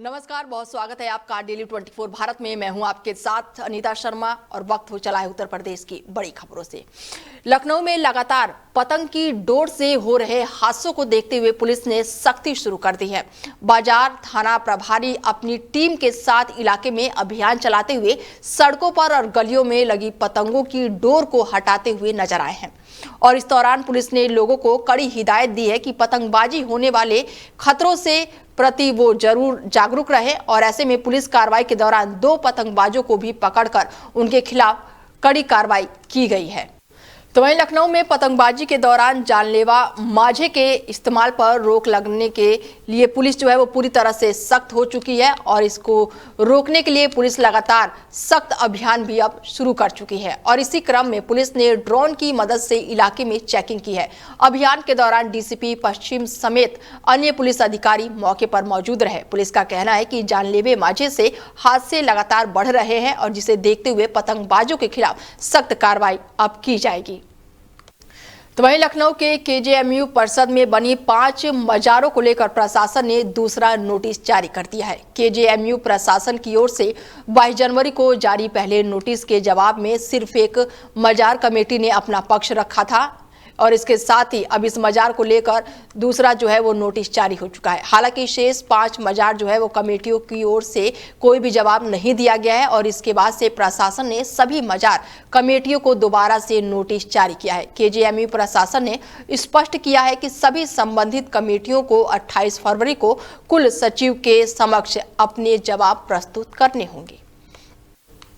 नमस्कार, बहुत स्वागत है आपका डेली 24 भारत में। मैं हूं आपके साथ अनीता शर्मा और वक्त हो चला है उत्तर प्रदेश की बड़ी खबरों से। लखनऊ में लगातार पतंग की डोर से हो रहे हादसों को देखते हुए पुलिस ने सख्ती शुरू कर दी है। बाजार थाना प्रभारी अपनी टीम के साथ इलाके में अभियान चलाते हुए सड़कों पर और गलियों में लगी पतंगों की डोर को हटाते हुए नजर आए हैं। और इस दौरान पुलिस ने लोगों को कड़ी हिदायत दी है कि पतंगबाजी होने वाले खतरों से प्रति वो जरूर जागरूक रहे। और ऐसे में पुलिस कार्रवाई के दौरान 2 पतंगबाजों को भी पकड़कर उनके खिलाफ कड़ी कार्रवाई की गई है। तो वहीं लखनऊ में पतंगबाजी के दौरान जानलेवा माझे के इस्तेमाल पर रोक लगने के लिए पुलिस जो है वो पूरी तरह से सख्त हो चुकी है और इसको रोकने के लिए पुलिस लगातार सख्त अभियान भी अब शुरू कर चुकी है। और इसी क्रम में पुलिस ने ड्रोन की मदद से इलाके में चेकिंग की है। अभियान के दौरान डीसीपी पश्चिम समेत अन्य पुलिस अधिकारी मौके पर मौजूद रहे। पुलिस का कहना है कि जानलेवे माझे से हादसे लगातार बढ़ रहे हैं और जिसे देखते हुए पतंगबाजों के खिलाफ सख्त कार्रवाई अब की जाएगी। तो वहीं लखनऊ के केजेएमयू परिसर में बनी 5 मजारों को लेकर प्रशासन ने दूसरा नोटिस जारी कर दिया है। केजेएमयू प्रशासन की ओर से 22 जनवरी को जारी पहले नोटिस के जवाब में सिर्फ एक मजार कमेटी ने अपना पक्ष रखा था और इसके साथ ही अब इस मजार को लेकर दूसरा जो है वो नोटिस जारी हो चुका है। हालांकि शेष 5 मजार जो है वो कमेटियों की ओर से कोई भी जवाब नहीं दिया गया है और इसके बाद से प्रशासन ने सभी मजार कमेटियों को दोबारा से नोटिस जारी किया है। केजेएमयू प्रशासन ने स्पष्ट किया है कि सभी संबंधित कमेटियों को 28 फरवरी को कुल सचिव के समक्ष अपने जवाब प्रस्तुत करने होंगे।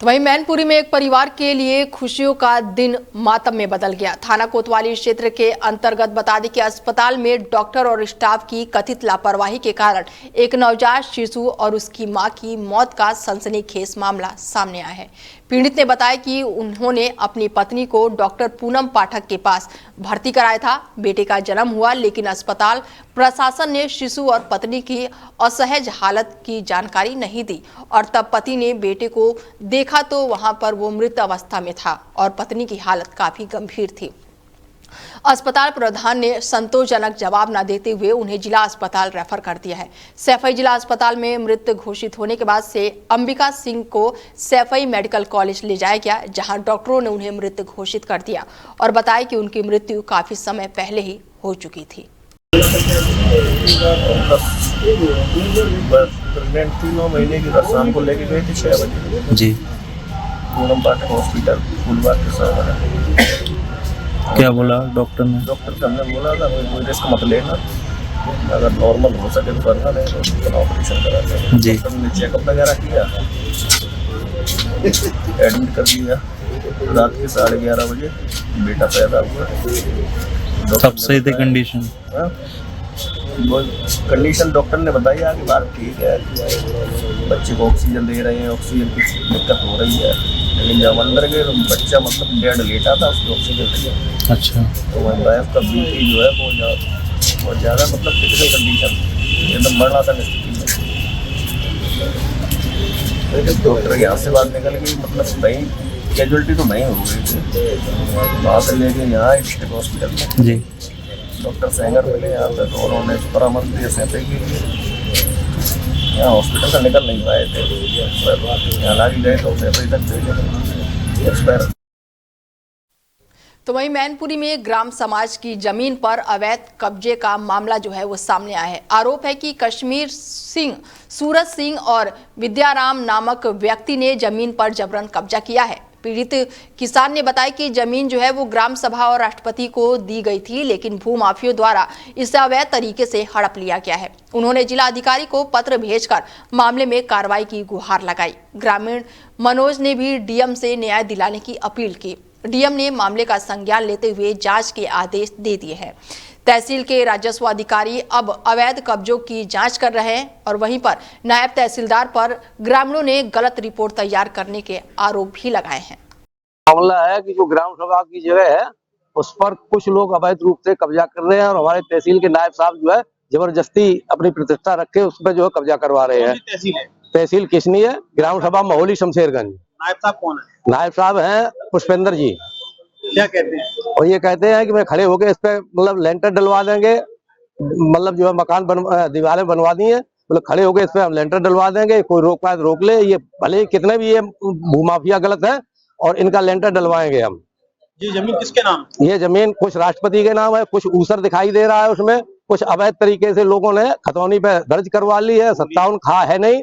तो वहीं मैनपुरी में एक परिवार के लिए खुशियों का दिन मातम में बदल गया। थाना कोतवाली क्षेत्र के अंतर्गत बता दें कि अस्पताल में डॉक्टर और स्टाफ की कथित लापरवाही के कारण एक नवजात शिशु और उसकी मां की मौत का सनसनीखेज मामला सामने आया है। पीड़ित ने बताया कि उन्होंने अपनी पत्नी को डॉक्टर पूनम पाठक के पास भर्ती कराया था। बेटे का जन्म हुआ लेकिन अस्पताल प्रशासन ने शिशु और पत्नी की असहज हालत की जानकारी नहीं दी और तब पति ने बेटे को देखा तो वहां पर वो मृत अवस्था में था और पत्नी की हालत काफी गंभीर थी। अस्पताल प्रधान ने संतोषजनक जवाब न देते हुए उन्हें जिला अस्पताल रेफर कर दिया है। सैफई जिला अस्पताल में मृत घोषित होने के बाद से अंबिका सिंह को सैफई मेडिकल कॉलेज ले जाया गया, जहां डॉक्टरों ने उन्हें मृत घोषित कर दिया और बताया कि उनकी मृत्यु काफी समय पहले ही हो चुकी थी। 9 महीने की शाम को लेके गए थे 6 बजे जी। पूनम पाठक हॉस्पिटल फूलबाग के साथ। क्या बोला डॉक्टर ने? डॉक्टर से हमने बोला था कोई रिस्क मत लेना, अगर नॉर्मल हो सके तो करना, नहीं तो ऑपरेशन कराते हैं। जी। डॉक्टर ने चेकअप वगैरह किया, एडमिट कर दिया। रात के 11:30 बजे बेटा पैदा हुआ। सब सही थे कंडीशन? कंडीशन डॉक्टर ने बताई आगे बात ठीक है, बच्चे को ऑक्सीजन दे रहे हैं, ऑक्सीजन की दिक्कत हो रही है, लेकिन जब अंदर गए तो बच्चा मतलब डेड लेटा था, उसको ऑक्सीजन लगी। अच्छा। तो वह वाइफ का बीपी जो है बहुत ज़्यादा मतलब क्रिटिकल कंडीशन, एकदम मरणासन स्थिति में। डॉक्टर यहाँ से बात निकल गई, मतलब नहीं कैजुअलिटी तो नहीं हो गई थी। वहाँ से लेके यहाँ डिस्ट्रिक्ट हॉस्पिटल में जी डॉक्टर सेंगर मिले यहाँ पे, तो उन्होंने परामर्श दिया सैफई के लिए। यहाँ हॉस्पिटल से निकल नहीं पाए थे, यहाँ लागी गए तो सैफई तक एक्सपायर। तो वहीं मैनपुरी में ग्राम समाज की जमीन पर अवैध कब्जे का मामला जो है वो सामने आया है। आरोप है कि कश्मीर सिंह, सूरज सिंह और विद्याराम नामक व्यक्ति ने जमीन पर जबरन कब्जा किया है। पीड़ित किसान ने बताया कि जमीन जो है वो ग्राम सभा और राष्ट्रपति को दी गई थी, लेकिन भूमाफियों द्वारा इसे अवैध तरीके से हड़प लिया गया है। उन्होंने जिला अधिकारी को पत्र भेजकर मामले में कार्रवाई की गुहार लगाई। ग्रामीण मनोज ने भी डीएम से न्याय दिलाने की अपील की। डीएम ने मामले का संज्ञान लेते हुए जांच के आदेश दे दिए हैं। तहसील के राजस्व अधिकारी अब अवैध कब्जों की जांच कर रहे हैं और वहीं पर नायब तहसीलदार पर ग्रामीणों ने गलत रिपोर्ट तैयार करने के आरोप भी लगाए हैं। मामला है कि जो ग्राम सभा की जगह है उस पर कुछ लोग अवैध रूप से कब्जा कर रहे हैं और हमारे तहसील के नायब साहब जो है जबरदस्ती अपनी प्रतिष्ठा रख के उस पर जो है कब्जा करवा रहे हैं। तहसील किसनी है, ग्राम सभा महोली शमशेरगंज। नायब साहब कौन है? नायब साहब हैं पुष्पेंद्र जी। क्या कहते हैं? और ये कहते हैं कि मैं खड़े होके इस पे मतलब लेंटर डलवा देंगे, मतलब जो है मकान दीवारें बनवा दी है, बोले खड़े हो गए, इस पे हम लेंटर डलवा देंगे, कोई रोक पाए तो रोक ले, ये भले ही कितने भी ये भूमाफिया गलत है और इनका लेंटर डलवाएंगे हम। ये जमीन किसके नाम? ये जमीन कुछ राष्ट्रपति के नाम है, कुछ ऊसर दिखाई दे रहा है उसमें, कुछ अवैध तरीके से लोगों ने खतौनी पे दर्ज करवा ली है। 57 खा है नहीं,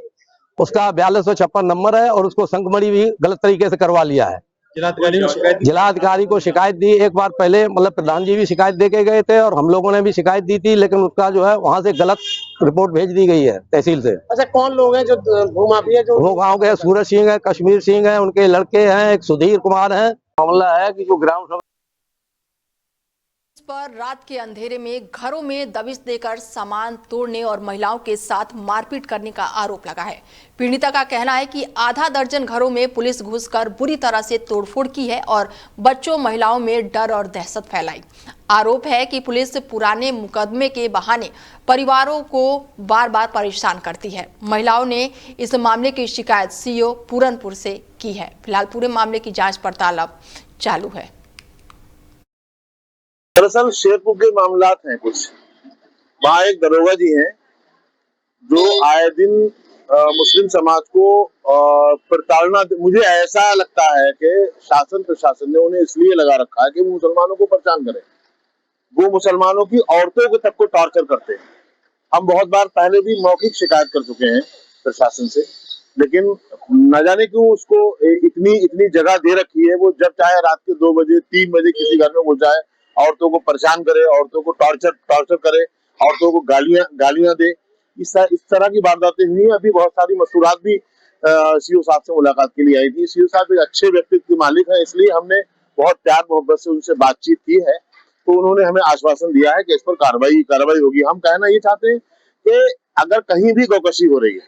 उसका 4256 नंबर है और उसको संकमणि भी गलत तरीके से करवा लिया है। जिलाधिकारी को शिकायत दी एक बार पहले, मतलब प्रधान जी भी शिकायत दे के गए थे और हम लोगों ने भी शिकायत दी थी, लेकिन उसका जो है वहां से गलत रिपोर्ट भेज दी गई है तहसील से। अच्छा, कौन लोग हैं जो भूमाफिया? जो वो गाँव के सूरज सिंह है, कश्मीर सिंह है, उनके लड़के हैं, एक सुधीर कुमार है। मामला है कि जो ग्राम सभा पर रात के अंधेरे में घरों में दबिश देकर सामान तोड़ने और महिलाओं के साथ मारपीट करने का आरोप लगा है। पीड़िता का कहना है कि आधा दर्जन घरों में पुलिस घुसकर बुरी तरह से तोड़फोड़ की है और बच्चों महिलाओं में डर और दहशत फैलाई। आरोप है कि पुलिस पुराने मुकदमे के बहाने परिवारों को बार बार परेशान करती है। महिलाओं ने इस मामले की शिकायत सीओ पूरनपुर से की है। फिलहाल पूरे मामले की जांच पड़ताल अब चालू है। दरअसल शेरपुर के मामलात हैं कुछ। वहाँ एक दरोगा जी हैं जो आए दिन मुस्लिम समाज को प्रताड़ना, मुझे ऐसा लगता है कि शासन प्रशासन ने उन्हें इसलिए लगा रखा है कि वो मुसलमानों को परेशान करें। वो मुसलमानों की औरतों को तक को टॉर्चर करते हैं। हम बहुत बार पहले भी मौखिक शिकायत कर चुके हैं प्रशासन से, लेकिन न जाने क्यों उसको इतनी जगह दे रखी है। वो जब चाहे रात के 2 बजे 3 बजे किसी घर में घुस जाए, औरतों को परेशान करे, औरतों को टॉर्चर करे, औरतों को गालियां दे। इस तरह की वारदातें हुई। अभी बहुत सारी मसूरात भी सीओ साहब से मुलाकात के लिए आई थी। सीओ साहब एक अच्छे व्यक्तित्व के मालिक है, इसलिए हमने बहुत प्यार मोहब्बत से उनसे बातचीत की है। तो उन्होंने हमें आश्वासन दिया है कि इस पर कार्रवाई होगी। हम कहना ये चाहते हैं कि अगर कहीं भी गौकशी हो रही है,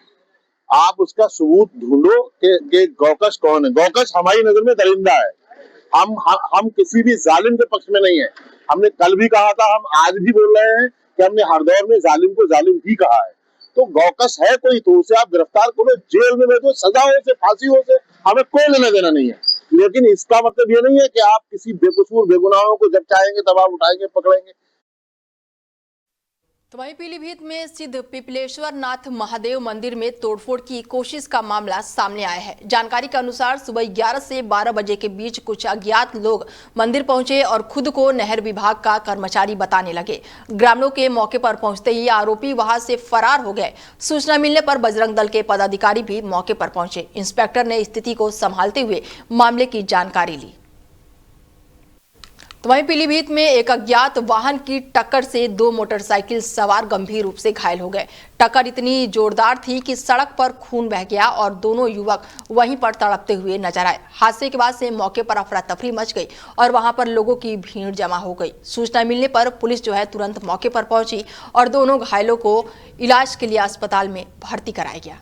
आप उसका सबूत ढूंढो कि गौकश कौन है। गौकश हमारी नजर में दरिंदा है। हम किसी भी जालिम के पक्ष में नहीं है। हमने कल भी कहा था, हम आज भी बोल रहे हैं कि हमने हर दौर में जालिम को जालिम ही कहा है। तो गौकश है कोई तो उसे आप गिरफ्तार करो, जेल में भेजो, सजा हो से, फांसी हो से, हमें कोई लेना देना नहीं है। लेकिन इसका मतलब ये नहीं है कि आप किसी बेकसूर बेगुनाहों को जब चाहेंगे तब आप उठाएंगे, पकड़ेंगे। तो वहीं पीलीभीत में सिद्ध पिपलेश्वर नाथ महादेव मंदिर में तोड़फोड़ की कोशिश का मामला सामने आया है। जानकारी के अनुसार सुबह 11 से 12 बजे के बीच कुछ अज्ञात लोग मंदिर पहुंचे और खुद को नहर विभाग का कर्मचारी बताने लगे। ग्रामीणों के मौके पर पहुंचते ही आरोपी वहां से फरार हो गए। सूचना मिलने पर बजरंग दल के पदाधिकारी भी मौके पर पहुंचे। इंस्पेक्टर ने स्थिति को संभालते हुए मामले की जानकारी ली। तो वहीं पीलीभीत में एक अज्ञात वाहन की टक्कर से 2 मोटरसाइकिल सवार गंभीर रूप से घायल हो गए। टक्कर इतनी जोरदार थी कि सड़क पर खून बह गया और दोनों युवक वहीं पर तड़पते हुए नजर आए। हादसे के बाद से मौके पर अफरा तफरी मच गई और वहां पर लोगों की भीड़ जमा हो गई। सूचना मिलने पर पुलिस जो है तुरंत मौके पर पहुंची और दोनों घायलों को इलाज के लिए अस्पताल में भर्ती कराया गया।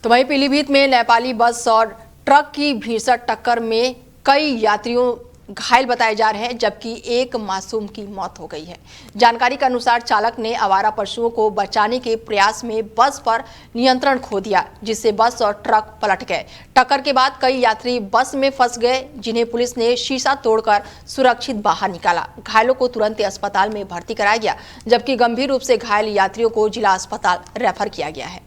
तो वहीं पीलीभीत में नेपाली बस और ट्रक की भीषण टक्कर में कई यात्रियों घायल बताए जा रहे हैं, जबकि एक मासूम की मौत हो गई है। जानकारी के अनुसार चालक ने आवारा पशुओं को बचाने के प्रयास में बस पर नियंत्रण खो दिया, जिससे बस और ट्रक पलट गए। टक्कर के बाद कई यात्री बस में फंस गए, जिन्हें पुलिस ने शीशा तोड़कर सुरक्षित बाहर निकाला। घायलों को तुरंत अस्पताल में भर्ती कराया गया, जबकि गंभीर रूप से घायल यात्रियों को जिला अस्पताल रेफर किया गया है।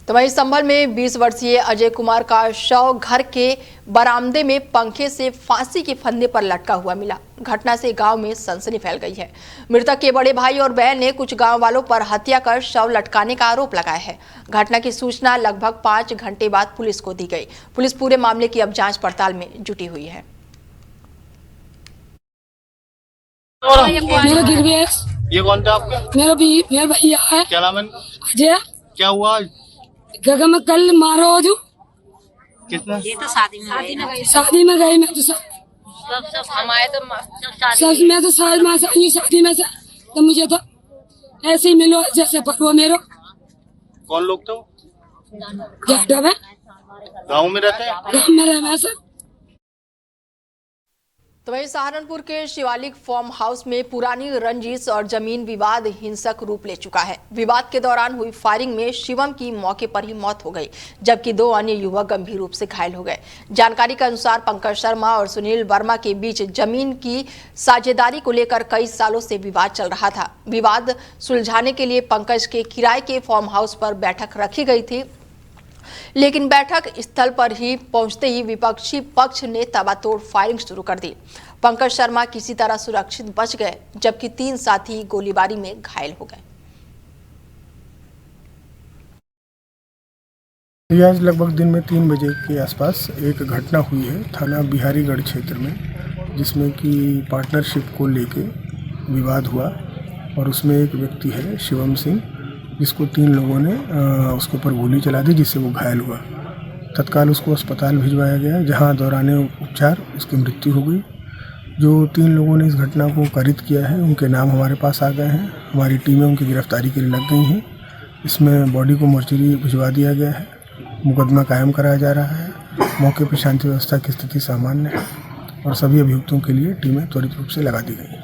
तो वहीं संभल में 20 वर्षीय अजय कुमार का शव घर के बरामदे में पंखे से फांसी के फंदे पर लटका हुआ मिला। घटना से गांव में सनसनी फैल गई है। मृतक के बड़े भाई और बहन ने कुछ गांव वालों पर हत्या कर शव लटकाने का आरोप लगाया है। घटना की सूचना लगभग 5 घंटे बाद पुलिस को दी गई। पुलिस पूरे मामले की अब जांच पड़ताल में जुटी हुई है। ये कौन था आपका? मेरा भैया है। क्या नाम है? अजय। क्या हुआ? गगन में कल मारो जो कितना? ये तो शादी में गई। मैं तो सब हमारे तो मैं तो शादी में से तो मुझे तो ऐसे ही मिलो जैसे पकड़ो मेरो। कौन लोग थे? गाँव में रहते हैं? गाँव में रहना सर। तो वहीं सहारनपुर के शिवालिक फार्म हाउस में पुरानी रंजिश और जमीन विवाद हिंसक रूप ले चुका है। विवाद के दौरान हुई फायरिंग में शिवम की मौके पर ही मौत हो गई, जबकि 2 अन्य युवक गंभीर रूप से घायल हो गए। जानकारी के अनुसार पंकज शर्मा और सुनील वर्मा के बीच जमीन की साझेदारी को लेकर कई सालों से विवाद चल रहा था। विवाद सुलझाने के लिए पंकज के किराए के फार्म हाउस पर बैठक रखी गई थी, लेकिन बैठक स्थल पर ही पहुंचते ही विपक्षी पक्ष ने ताबड़तोड़ फायरिंग शुरू कर दी। पंकज शर्मा किसी तरह सुरक्षित बच गए, जबकि 3 साथी गोलीबारी में घायल हो गए। आज लगभग दिन में 3 बजे के आसपास एक घटना हुई है थाना बिहारीगढ़ क्षेत्र में, जिसमें कि पार्टनरशिप को लेके विवाद हुआ और उसमें एक व्यक्ति है शिवम सिंह, जिसको 3 लोगों ने उसके ऊपर गोली चला दी, जिससे वो घायल हुआ। तत्काल उसको अस्पताल भिजवाया गया, जहां दौरान उपचार उसकी मृत्यु हो गई। जो 3 लोगों ने इस घटना को कारित किया है, उनके नाम हमारे पास आ गए हैं। हमारी टीमें उनकी गिरफ्तारी के लिए लग गई हैं। इसमें बॉडी को मोर्चरी भिजवा दिया गया है, मुकदमा कायम कराया जा रहा है। मौके पर शांति व्यवस्था की स्थिति सामान्य है और सभी अभियुक्तों के लिए टीमें त्वरित रूप से लगा दी गई हैं।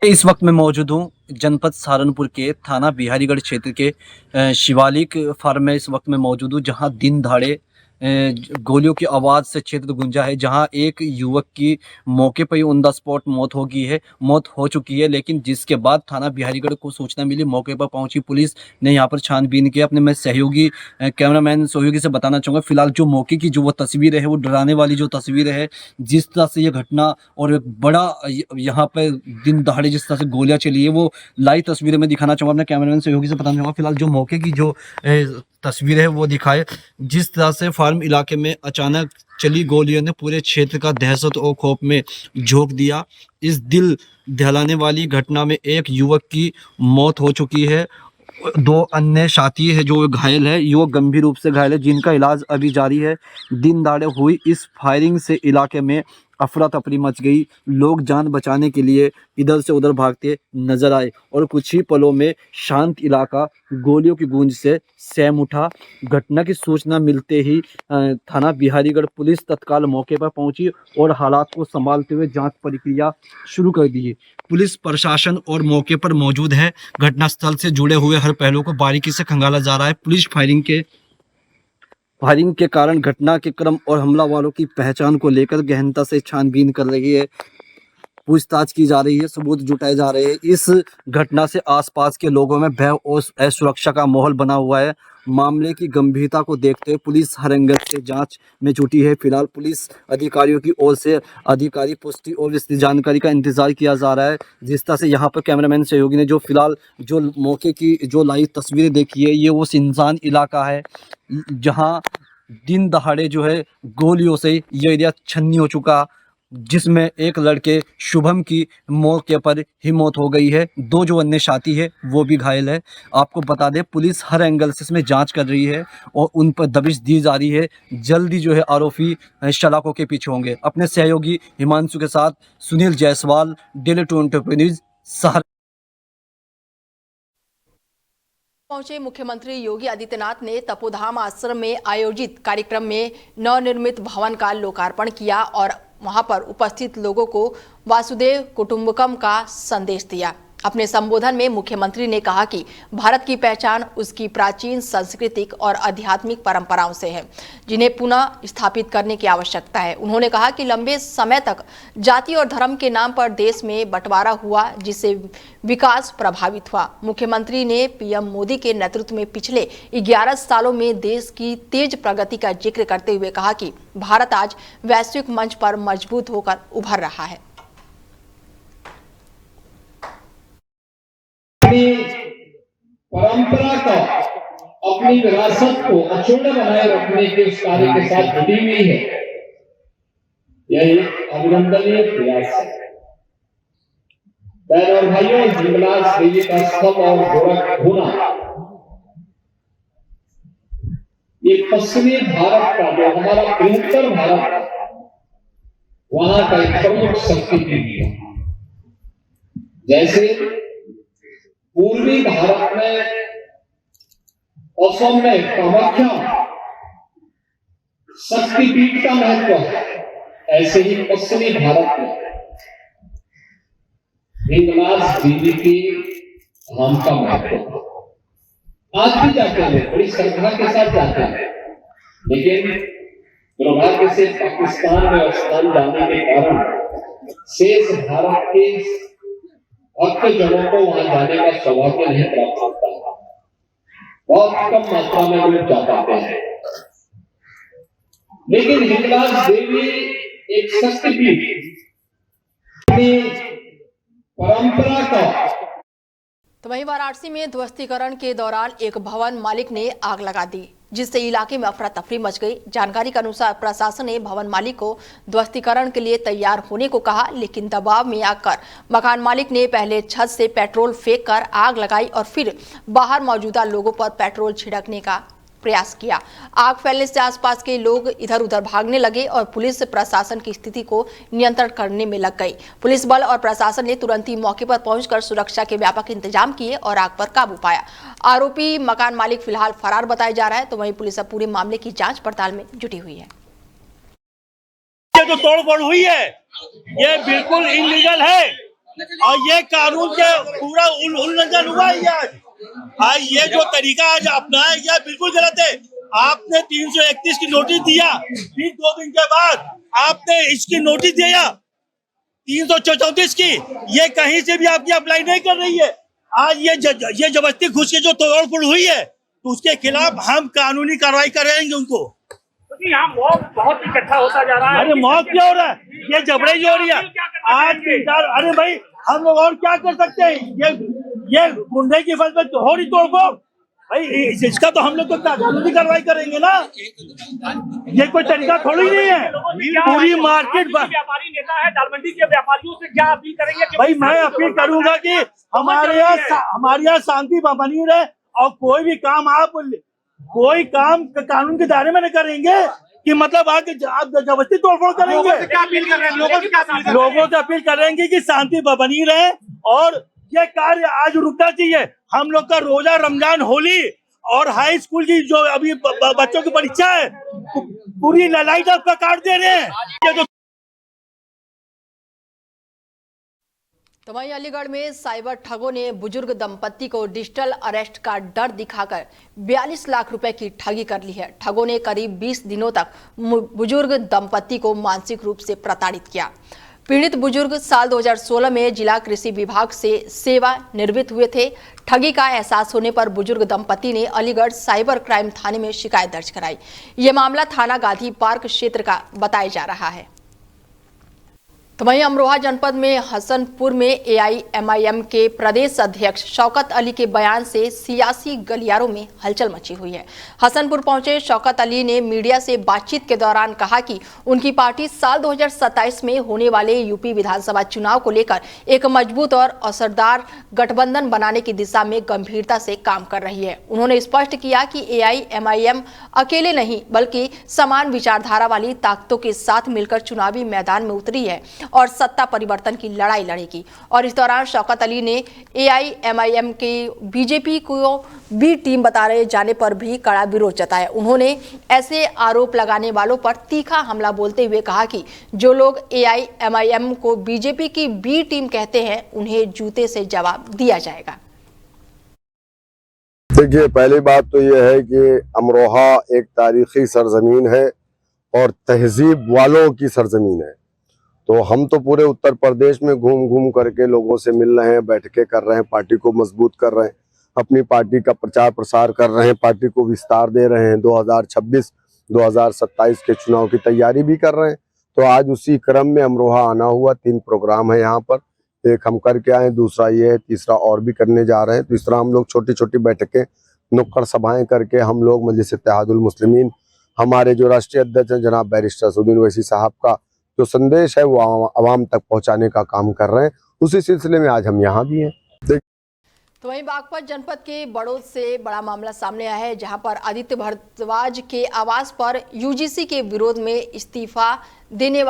इस वक्त मैं मौजूद हूँ जनपद सहारनपुर के थाना बिहारीगढ़ क्षेत्र के शिवालिक फार्म में इस वक्त मैं मौजूद हूँ, जहाँ दिन दहाड़े गोलियों की आवाज़ से क्षेत्र गूंजा है, जहां एक युवक की मौके पर ही ऑन द स्पॉट मौत हो चुकी है। लेकिन जिसके बाद थाना बिहारीगढ़ को सूचना मिली, मौके पर पहुंची पुलिस ने यहां पर छानबीन किया। अपने मैं सहयोगी कैमरामैन सहयोगी से बताना चाहूँगा, फिलहाल जो मौके की जो वो तस्वीर है, वो डराने वाली जो तस्वीर है, जिस तरह से ये घटना और एक बड़ा यहाँ पर दिन दहाड़े जिस तरह से गोलियाँ चली है, वो लाइव तस्वीरें में दिखाना चाहूँगा। अपने कैमरामैन सहयोगी से बताना चाहूँगा, फिलहाल जो मौके की जो तस्वीर है वो दिखाए। जिस तरह से फार्म इलाके में अचानक चली गोलियों ने पूरे क्षेत्र का दहशत और खौफ में झोंक दिया। इस दिल दहलाने वाली घटना में एक युवक की मौत हो चुकी है, 2 अन्य साथी है जो घायल है। युवक गंभीर रूप से घायल है, जिनका इलाज अभी जारी है। दिन दहाड़े हुई इस फायरिंग से इलाके में अफरा तफरी मच गई। लोग जान बचाने के लिए इधर से उधर भागते नजर आए और कुछ ही पलों में शांत इलाका गोलियों की गूंज से सहम उठा। घटना की सूचना मिलते ही थाना बिहारीगढ़ पुलिस तत्काल मौके पर पहुंची और हालात को संभालते हुए जांच प्रक्रिया शुरू कर दी। पुलिस प्रशासन और मौके पर मौजूद है। घटनास्थल से जुड़े हुए हर पहलू को बारीकी से खंगाला जा रहा है। पुलिस फायरिंग के कारण घटना के क्रम और हमलावरों की पहचान को लेकर गहनता से छानबीन कर रही है, पूछताछ की जा रही है, सबूत जुटाए जा रहे हैं। इस घटना से आसपास के लोगों में भय और असुरक्षा का माहौल बना हुआ है। मामले की गंभीरता को देखते हुए पुलिस हर एंगल से जांच में जुटी है। फिलहाल पुलिस अधिकारियों की ओर से आधिकारिक पुष्टि और विस्तृत जानकारी का इंतजार किया जा रहा है। जिस तरह से यहाँ पर कैमरामैन सहयोगी ने जो फिलहाल जो मौके की जो लाइव तस्वीरें देखी है, ये वो सुनसान इलाका है जहाँ दिन दहाड़े जो है गोलियों से ये एरिया छन्नी हो चुका, जिसमें एक लड़के शुभम की मौके पर ही मौत हो गई है। 2 जो अन्य साथी है वो भी घायल है। आपको बता दें, पुलिस हर एंगल से इसमें जांच कर रही है और उन पर दबिश दी जा रही है। जल्दी जो है आरोपी शलाकों के पीछे होंगे। अपने सहयोगी हिमांशु के साथ सुनील जायसवाल, डेली 24 न्यूज़ सहारनपुर। पहुंचे मुख्यमंत्री योगी आदित्यनाथ ने तपोधाम आश्रम में आयोजित कार्यक्रम में नवनिर्मित भवन का लोकार्पण किया और वहां पर उपस्थित लोगों को वासुदेव कुटुंबकम का संदेश दिया। अपने संबोधन में मुख्यमंत्री ने कहा कि भारत की पहचान उसकी प्राचीन सांस्कृतिक और आध्यात्मिक परंपराओं से है, जिन्हें पुनः स्थापित करने की आवश्यकता है। उन्होंने कहा कि लंबे समय तक जाति और धर्म के नाम पर देश में बंटवारा हुआ, जिससे विकास प्रभावित हुआ। मुख्यमंत्री ने पीएम मोदी के नेतृत्व में पिछले 11 सालों में देश की तेज प्रगति का जिक्र करते हुए कहा कि भारत आज वैश्विक मंच पर मजबूत होकर उभर रहा है। अपनी परंपरा का, अपनी विरासत को अक्षुण्ण बनाए रखने के उस कार्य के साथ जुटी हुई है। यह एक अभिनंदनीय प्रयास है। बहनों और भाइयों, हिंगलाज देवी का स्तंभ और गोरख होना ये पश्चिमी भारत का, जो हमारा बृहत्तर भारत, वहां का एक प्रमुख शक्तिपीठ है। जैसे पूर्वी भारत में असम में कामाख्या शक्तिपीठ का महत्व है, ऐसे ही पश्चिमी भारत में हिंगलाज देवी की धाम का महत्व था। आज भी जाते हैं, बड़ी श्रद्धा के साथ जाते हैं, लेकिन दुर्भाग्य से पाकिस्तान में स्थान जाने के कारण शेष भारत के भक्तजनों को वहां जाने का सौभाग्य नहीं प्राप्त होता है। बहुत कम मात्रा में लोग जा पाते हैं, लेकिन हिंगलाज देवी एक शक्तिपीठ अपनी परंपरा का। तो वहीं वाराणसी में ध्वस्तीकरण के दौरान एक भवन मालिक ने आग लगा दी, जिससे इलाके में अफरा तफरी मच गई। जानकारी के अनुसार प्रशासन ने भवन मालिक को ध्वस्तीकरण के लिए तैयार होने को कहा, लेकिन दबाव में आकर मकान मालिक ने पहले छत से पेट्रोल फेंक कर आग लगाई और फिर बाहर मौजूदा लोगों पर पेट्रोल छिड़कने का प्रयास किया। आग फैलने से आसपास के लोग इधर उधर भागने लगे और पुलिस प्रशासन की स्थिति को नियंत्रण करने में लग गई। पुलिस बल और प्रशासन ने तुरंत ही मौके पर पहुंचकर सुरक्षा के व्यापक इंतजाम किए और आग पर काबू पाया। आरोपी मकान मालिक फिलहाल फरार बताया जा रहा है, तो वहीं पुलिस अब पूरे मामले की जांच पड़ताल में जुटी हुई है। ये जो तोड़फोड़ हुई है ये बिल्कुल इलीगल है और ये कानून के पूरा उल्लंघन हुआ है। आज ये जो तरीका आज अपनाया गया बिल्कुल गलत है। आपने 331 की नोटिस दिया, फिर 2 दिन के बाद आपने इसकी नोटिस दिया 334 की, ये कहीं से भी आपकी अप्लाई नहीं कर रही है। आज ये जबरदस्ती घुस के जो तोड़फोड़ हुई है तो उसके खिलाफ हम कानूनी कार्रवाई करेंगे उनको। यहाँ मॉब बहुत इकट्ठा होता जा रहा है। अरे मॉब क्या हो रहा है, ये जबरदस्ती हो रही है आज। अरे भाई हम लोग और क्या कर सकते हैं, ये गुंडे की फल पे हो रही तोड़फोड़ भाई, इसका तो हम लोग तो कानूनी कार्रवाई करेंगे ना। ये कोई तरीका थोड़ी नहीं है। पूरी मार्केट व्यापारी नेता है, दालमंडी के व्यापारियों से क्या अपील करेंगे? भाई मैं अपील करूंगा कि हमारे यहाँ शांति बनी रहे और कोई भी काम आप कोई काम कानून के दायरे में नहीं करेंगे कि मतलब आके आप जबरदस्ती तोड़फोड़ करेंगे। लोगों से अपील करेंगे कि शांति बनी रहे और ये कार्य आज रुकना चाहिए। हम लोग का रोजा, रमजान, होली और हाई स्कूल की जो अभी बच्चों की परीक्षा है पूरी लाइट आपका काट दे रहे हैं। तो वहीं अलीगढ़ में साइबर ठगों ने बुजुर्ग दंपत्ति को डिजिटल अरेस्ट का डर दिखाकर 42 लाख रुपए की ठगी कर ली है। ठगों ने करीब 20 दिनों तक बुजुर्ग दंपत्ति को मानसिक रूप से प्रताड़ित किया। पीड़ित बुजुर्ग साल 2016 में जिला कृषि विभाग से सेवा निवृत्त हुए थे। ठगी का एहसास होने पर बुजुर्ग दंपति ने अलीगढ़ साइबर क्राइम थाने में शिकायत दर्ज कराई। ये मामला थाना गांधी पार्क क्षेत्र का बताया जा रहा है। तो वहीं अमरोहा जनपद में हसनपुर में AIMIM के प्रदेश अध्यक्ष शौकत अली के बयान से सियासी गलियारों में हलचल मची हुई है। हसनपुर पहुंचे शौकत अली ने मीडिया से बातचीत के दौरान कहा कि उनकी पार्टी साल 2027 में होने वाले यूपी विधानसभा चुनाव को लेकर एक मजबूत और असरदार गठबंधन बनाने की दिशा में गंभीरता से काम कर रही है। उन्होंने स्पष्ट किया कि AIMIM अकेले नहीं बल्कि समान विचारधारा वाली ताकतों के साथ मिलकर चुनावी मैदान में उतरी है और सत्ता परिवर्तन की लड़ाई लड़ेगी। और इस दौरान शौकत अली ने AIMIM के बीजेपी को बी टीम बताए जाने पर भी कड़ा विरोध जताया। उन्होंने ऐसे आरोप लगाने वालों पर तीखा हमला बोलते हुए कहा कि जो लोग AIMIM को बीजेपी की बी टीम कहते हैं उन्हें जूते से जवाब दिया जाएगा। देखिए, पहली बात तो यह है कि अमरोहा एक तारीखी सरजमीन है और तहजीब वालों की सरजमीन है। तो हम तो पूरे उत्तर प्रदेश में घूम घूम करके लोगों से मिल रहे हैं, बैठकें कर रहे हैं, पार्टी को मजबूत कर रहे हैं, अपनी पार्टी का प्रचार प्रसार कर रहे हैं, पार्टी को विस्तार दे रहे हैं, 2026-2027 के चुनाव की तैयारी भी कर रहे हैं। तो आज उसी क्रम में अमरोहा आना हुआ। 3 प्रोग्राम है यहाँ पर, एक हम करके आए, दूसरा ये है, तीसरा और भी करने जा रहे हैं। तीसरा हम लोग छोटी छोटी बैठकें, नुक्कड़ सभाएं करके हम लोग मजलिस इत्तेहादुल मुस्लिमीन, हमारे जो राष्ट्रीय अध्यक्ष हैं जनाब बैरिस्टर असदुद्दीन ओवैसी साहब का जो संदेश है वो आवाम तक पहुंचाने का काम कर रहे हैं। उसी सिलसिले में आज हम यहाँ भी हैं। तो वहीं बागपत जनपद के बड़ौद से बड़ा मामला सामने आया है, जहां पर आदित्य भारद्वाज के आवास पर यूजीसी के विरोध में इस्तीफा देने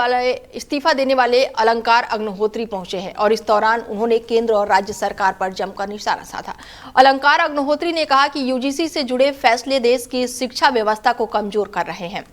वाले अलंकार अग्निहोत्री पहुंचे हैं और इस दौरान उन्होंने केंद्र और राज्य सरकार पर जमकर निशाना साधा। अलंकार अग्निहोत्री ने कहा कि यूजीसी से जुड़े फैसले देश की शिक्षा व्यवस्था को कमजोर कर रहे हैं।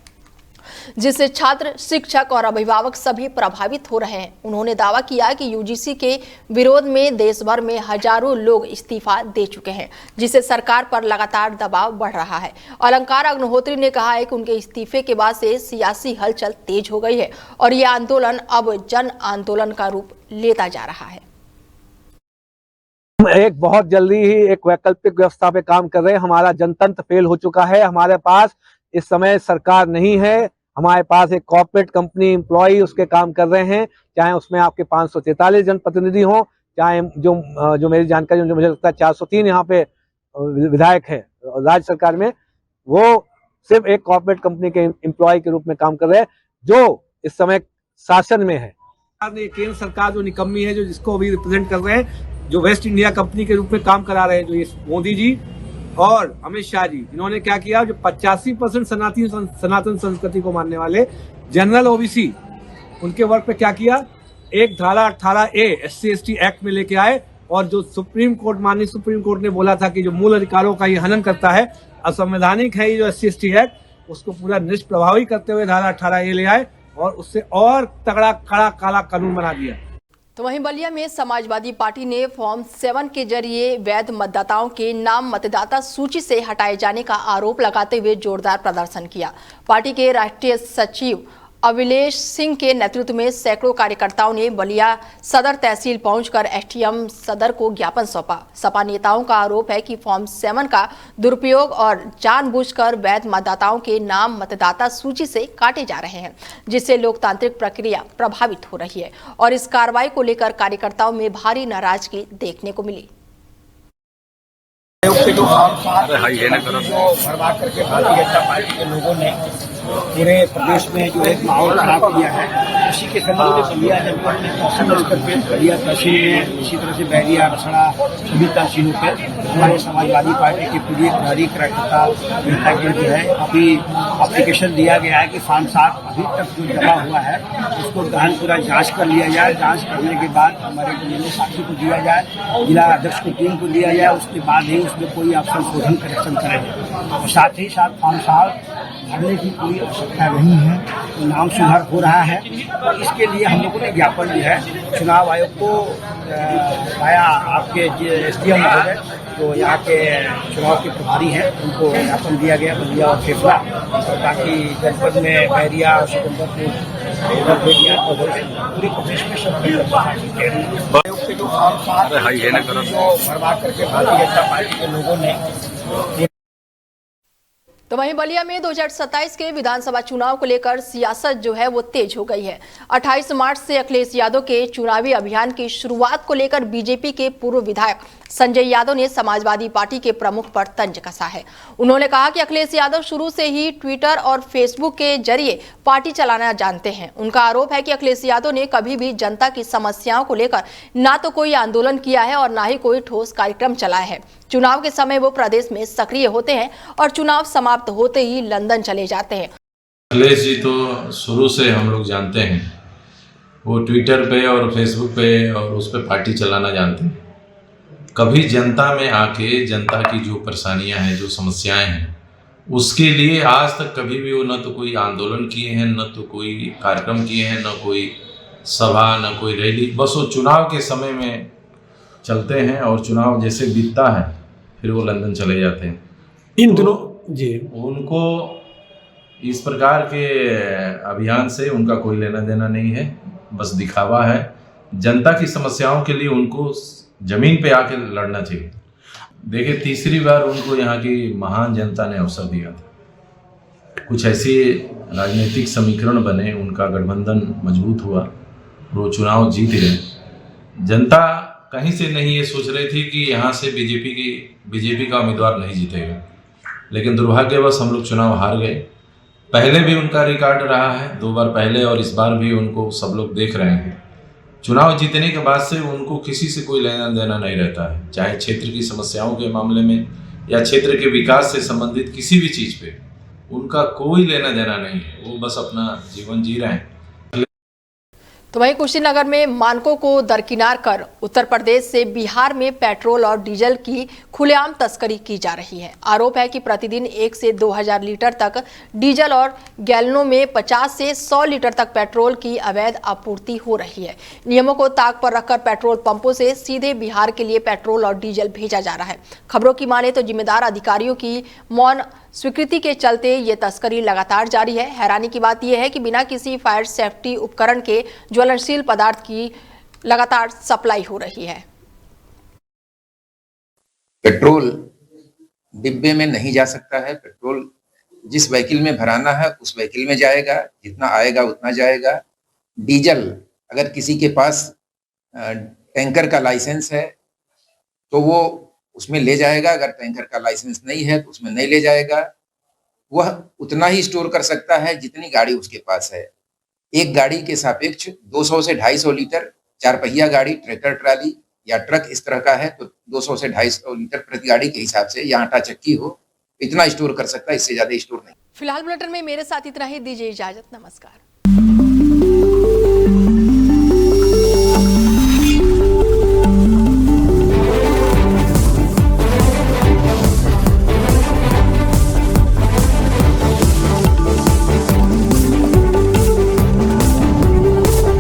जिससे छात्र, शिक्षक और अभिभावक सभी प्रभावित हो रहे हैं। उन्होंने दावा किया कि यूजीसी के विरोध में देश भर में हजारों लोग इस्तीफा दे चुके हैं, जिससे सरकार पर लगातार दबाव बढ़ रहा है। अलंकार अग्निहोत्री ने कहा है कि उनके इस्तीफे के बाद से सियासी हलचल तेज हो गई है और ये आंदोलन अब जन आंदोलन का रूप लेता जा रहा है। एक बहुत जल्दी ही एक वैकल्पिक व्यवस्था पे काम कर रहे हैं। हमारा जनतंत्र फेल हो चुका है। हमारे पास इस समय सरकार नहीं है। हमारे पास एक कॉर्पोरेट कंपनी एम्प्लॉय उसके काम कर रहे हैं, चाहे उसमें आपके 543 जनप्रतिनिधि हों, चाहे जो मेरी जानकारी, जो मुझे लगता है 403 यहाँ पे विधायक है राज्य सरकार में, वो सिर्फ एक कॉर्पोरेट कंपनी के एम्प्लॉय के रूप में काम कर रहे हैं जो इस समय शासन में है। केंद्र सरकार जो निकम्मी है, जो जिसको अभी रिप्रेजेंट कर रहे हैं, जो वेस्ट इंडिया कंपनी के रूप में काम करा रहे हैं, जो ये मोदी जी और अमित शाह जी, इन्होंने क्या किया, जो 85% सनातन संस्कृति को मानने वाले जनरल ओबीसी, उनके वर्ग पे क्या किया, एक धारा 18A SC/ST एक्ट में लेके आए और जो माननीय सुप्रीम कोर्ट ने बोला था कि जो मूल अधिकारों का ये हनन करता है, असंवैधानिक है ये जो SC/ST एक्ट, उसको पूरा निष्प्रभावी करते हुए धारा 18A ले आए और उससे और तगड़ा कड़ा काला कानून बना दिया। तो वहीं बलिया में समाजवादी पार्टी ने फॉर्म 7 के जरिए वैध मतदाताओं के नाम मतदाता सूची से हटाए जाने का आरोप लगाते हुए जोरदार प्रदर्शन किया। पार्टी के राष्ट्रीय सचिव अभिलेश सिंह के नेतृत्व में सैकड़ों कार्यकर्ताओं ने बलिया सदर तहसील पहुंचकर एसडीएम सदर को ज्ञापन सौंपा। सपा नेताओं का आरोप है कि फॉर्म 7 का दुरुपयोग और जानबूझकर वैध मतदाताओं के नाम मतदाता सूची से काटे जा रहे हैं, जिससे लोकतांत्रिक प्रक्रिया प्रभावित हो रही है और इस कार्रवाई को लेकर कार्यकर्ताओं में भारी नाराजगी देखने को मिली। भरवा करके भारतीय जनता पार्टी के लोगों ने पूरे प्रदेश में जो एक माहौल खराब किया है, उसी के संबंध में बलिया जनपद ने बलिया तहसील में, इसी तरह से बैरिया, रसड़ा, सभी तहसीलों पे हमारे समाजवादी पार्टी के पूरी प्रहरी कार्यकर्ता नेता के जो है अभी एप्लीकेशन दिया गया है कि फॉर्म 7 अभी तक जो जमा हुआ है उसको गहन पूरा जाँच कर लिया जाए। जाँच करने के बाद हमारे जिले साथी को दिया जाए, जिला अध्यक्ष को टीम को दिया जाए, उसके बाद ही उसमें कोई आप संशोधन करेक्शन करेंगे। साथ ही साथ फॉर्म 7 भरने की कोई आवश्यकता नहीं है, तो नाम सुधार हो रहा है और इसके लिए हम लोगों ने ज्ञापन जो है चुनाव आयोग को आया, आपके एसडीएम महोदय तो यहाँ के चुनाव के प्रभारी हैं, उनको ज्ञापन दिया गया बलिया और फेफड़ा और बाकी जनपद में बैरिया और सिकंदरपुर पूरी प्रदेश में सब आयोग के जो फॉर्म 7 जो भरवा करके भारतीय जनता पार्टी के लोगों ने। तो वहीं बलिया में 2027 के विधानसभा चुनाव को लेकर सियासत जो है वो तेज हो गई है। 28 मार्च से अखिलेश यादव के चुनावी अभियान की शुरुआत को लेकर बीजेपी के पूर्व विधायक संजय यादव ने समाजवादी पार्टी के प्रमुख पर तंज कसा है। उन्होंने कहा कि अखिलेश यादव शुरू से ही ट्विटर और फेसबुक के जरिए पार्टी चलाना जानते हैं। उनका आरोप है कि अखिलेश यादव ने कभी भी जनता की समस्याओं को लेकर ना तो कोई आंदोलन किया है और ना ही कोई ठोस कार्यक्रम चलाया है। चुनाव के समय वो प्रदेश में सक्रिय होते हैं और चुनाव समाप्त होते ही लंदन चले जाते हैं। अखिलेश जी तो शुरू से हम लोग जानते हैं, वो ट्विटर पे और फेसबुक पे और उस पे पार्टी चलाना जानते हैं। कभी जनता में आके जनता की जो परेशानियां हैं, जो समस्याएं हैं, उसके लिए आज तक कभी भी वो न तो कोई आंदोलन किए हैं, न तो कोई कार्यक्रम किए हैं, न कोई सभा, न कोई रैली। बस वो चुनाव के समय में चलते हैं और चुनाव जैसे बीतता है फिर वो लंदन चले जाते हैं। इन दिनों जी उनको इस प्रकार के अभियान से उनका कोई लेना देना नहीं है, बस दिखावा है। जनता की समस्याओं के लिए उनको जमीन पे आके लड़ना चाहिए। देखिए, तीसरी बार उनको यहाँ की महान जनता ने अवसर दिया था। कुछ ऐसे राजनीतिक समीकरण बने, उनका गठबंधन मजबूत हुआ, वो चुनाव जीत गए। जनता कहीं से नहीं ये सोच रही थी कि यहाँ से बीजेपी का उम्मीदवार नहीं जीतेगा, लेकिन दुर्भाग्यवश हम लोग चुनाव हार गए। पहले भी उनका रिकॉर्ड रहा है, 2 बार पहले और इस बार भी उनको सब लोग देख रहे हैं। चुनाव जीतने के बाद से उनको किसी से कोई लेना देना नहीं रहता है, चाहे क्षेत्र की समस्याओं के मामले में या क्षेत्र के विकास से संबंधित किसी भी चीज़ पे उनका कोई लेना देना नहीं है। वो बस अपना जीवन जी रहे हैं। तो वहीं कुशीनगर में मानकों को दरकिनार कर उत्तर प्रदेश से बिहार में पेट्रोल और डीजल की खुलेआम तस्करी की जा रही है। आरोप है कि प्रतिदिन 1 से 2000 लीटर तक डीजल और गैलनों में 50 से 100 लीटर तक पेट्रोल की अवैध आपूर्ति हो रही है। नियमों को ताक पर रखकर पेट्रोल पंपों से सीधे बिहार के लिए पेट्रोल और डीजल भेजा जा रहा है। खबरों की माने तो जिम्मेदार अधिकारियों की मौन स्वीकृति के चलते ये तस्करी लगातार जारी है। हैरानी की बात यह है कि बिना किसी फायर सेफ्टी उपकरण के ज्वलनशील पदार्थ की लगातार सप्लाई हो रही है। पेट्रोल डिब्बे में नहीं जा सकता है। पेट्रोल जिस व्हीकल में भराना है उस व्हीकल में जाएगा, जितना आएगा उतना जाएगा। डीजल अगर किसी के पास टैंकर का लाइसेंस है तो वो उसमें ले जाएगा, अगर टैंकर का लाइसेंस नहीं है तो उसमें नहीं ले जाएगा। वह उतना ही स्टोर कर सकता है जितनी गाड़ी उसके पास है। एक गाड़ी के सापेक्ष 200 से 250 लीटर, 4 पहिया गाड़ी, ट्रैक्टर ट्राली या ट्रक इस तरह का है तो 200 से 250 लीटर प्रति गाड़ी के हिसाब से, या आटा चक्की हो, इतना स्टोर कर सकता है, इससे ज्यादा स्टोर नहीं। फिलहाल बुलेटिन में मेरे साथ इतना ही। दीजिए इजाजत, नमस्कार।